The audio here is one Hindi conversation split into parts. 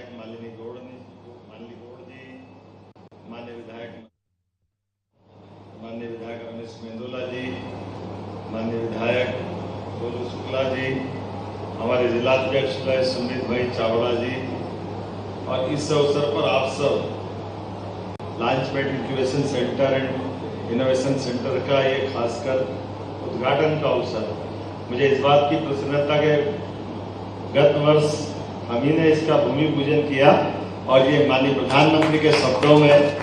विधायक मालिनी गौड़ जी, माननीय विधायक रमेश मेंदोला जी, माननीय विधायक गोलू शुक्ला जी, हमारे जिलाध्यक्ष सुमित भाई चावड़ा जी, और इस अवसर पर आप सब launchpad incubation centre and innovation centre का ये खासकर उद्घाटन का अवसर, मुझे इस बात की प्रसन्नता के गत वर्ष हम ही ने इसका भूमि पूजन किया और ये माननीय प्रधानमंत्री के शब्दों में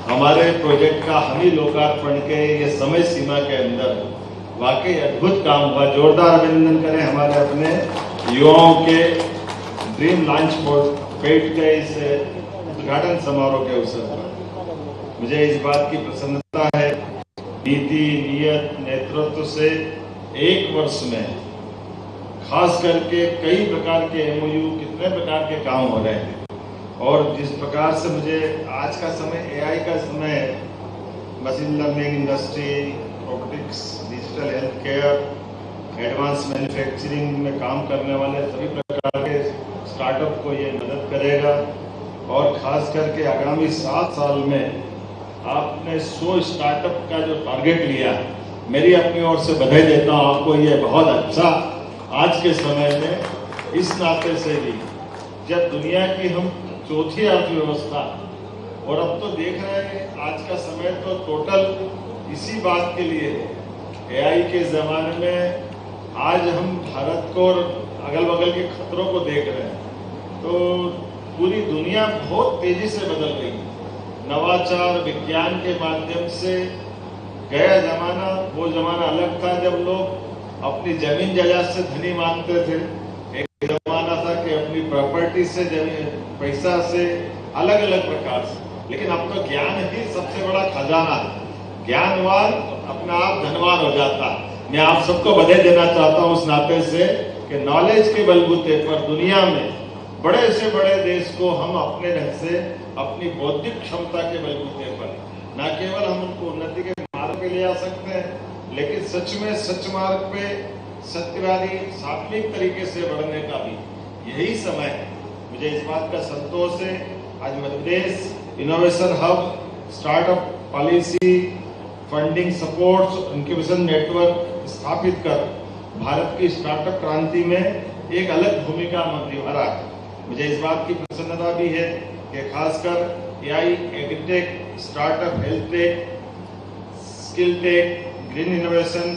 हमारे प्रोजेक्ट का हम ही लोकार्पण के ये समय सीमा के अंदर वाकई अद्भुत काम हुआ। जोरदार अभिनंदन करें हमारे अपने युवाओं के ड्रीम लॉन्च पैड के इस उद्घाटन समारोह के अवसर पर मुझे इस बात की प्रसन्नता है, नीति नियत नेतृत्व से एक वर्ष में खास करके कई प्रकार के एमओयू, कितने प्रकार के काम हो रहे हैं। और जिस प्रकार से मुझे आज का समय एआई का समय है, machine learning industry, robotics, digital health care, advance manufacturing में काम करने वाले सभी प्रकार के स्टार्टअप को ये मदद करेगा। और खास करके आगामी 7 साल में आपने 100 स्टार्टअप का जो टारगेट लिया, मेरी अपनी ओर से बधाई देता हूँ आपको। ये बहुत अच्छा आज के समय में, इस नाते से भी जब दुनिया की हम चौथी अर्थव्यवस्था, और अब तो देख रहे हैं आज का समय तो टोटल इसी बात के लिए एआई के जमाने में आज हम भारत को और अगल बगल के खतरों को देख रहे हैं, तो पूरी दुनिया बहुत तेजी से बदल रही है। नवाचार विज्ञान के माध्यम से गया जमाना, वो जमाना अलग था जब लोग अपनी जमीन जायदाद से धनी मानते थे। एक जमाना था कि अपनी प्रॉपर्टी से, पैसा से, अलग अलग प्रकार से। लेकिन अब तो ज्ञान ही सबसे बड़ा खजाना है। ज्ञानवान अपना आप धनवान हो जाता। मैं आप सबको बधाई देना चाहता हूं उस नाते से कि नॉलेज के बलबूते पर दुनिया में बड़े से बड़े देश को हम अपने ढंग से, अपनी बौद्धिक क्षमता के बलबूते पर न केवल हम उनको उन्नति के मार्ग पे ले आ सकते हैं, लेकिन सच में सच मार्ग पे सत्यवादी सात्विक तरीके से बढ़ने का भी यही समय है। मुझे इस बात का संतोष है, आज Madhya Pradesh innovation hub, startup policy, funding support, incubation network स्थापित कर भारत की स्टार्टअप क्रांति में एक अलग भूमिका निभा रहा है। मुझे इस बात की प्रसन्नता भी है कि खासकर AI, agritech, startup, health tech, skill tech, green innovation,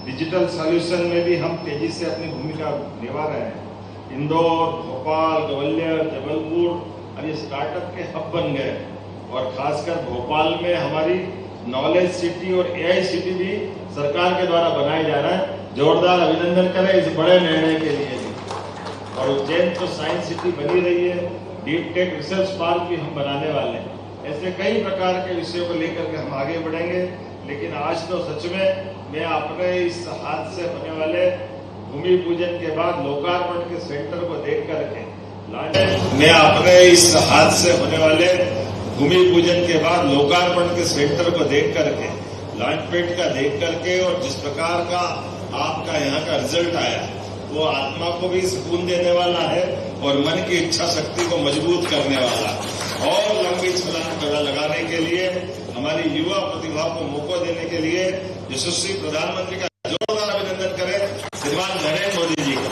digital solution में भी हम तेजी से अपनी भूमिका निभा रहे हैं। इंदौर, भोपाल, ग्वालियर, जबलपुर अब ये स्टार्टअप के हब बन गए, और खासकर भोपाल में हमारी नॉलेज सिटी और एआई सिटी भी सरकार के द्वारा बनाया जा रहा है। जोरदार अभिनंदन करें इस बड़े निर्णय के लिए भी। और उज्जैन तो साइंस सिटी बनी रही है, डीप टेक रिसर्च पार्क भी हम बनाने वाले हैं। ऐसे कई प्रकार के विषयों को लेकर के हम आगे बढ़ेंगे। लेकिन आज तो सच में मैं अपने इस हाथ से होने वाले भूमि पूजन के बाद लोकार्पण के सेंटर को देख करके लोकार्पण के सेंटर को देख करके, लॉन्चपैड का देख करके, और जिस प्रकार का आपका यहाँ का रिजल्ट आया, वो आत्मा को भी सुकून देने वाला है और मन की इच्छा शक्ति को मजबूत करने वाला है। और लंबी छलांग लगाने के लिए, हमारी युवा प्रतिभा को मौका देने के लिए यशस्वी प्रधानमंत्री का जोरदार अभिनंदन करें श्रीमान नरेंद्र मोदी जी का।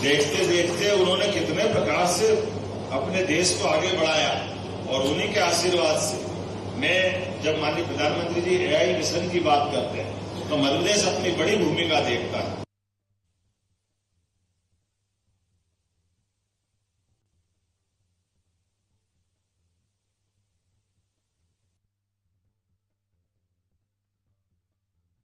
देखते देखते उन्होंने कितने प्रकार से अपने देश को आगे बढ़ाया, और उन्हीं के आशीर्वाद से मैं, जब माननीय प्रधानमंत्री जी एआई मिशन की बात करते हैं तो मध्य प्रदेश अपनी बड़ी भूमिका देखता है।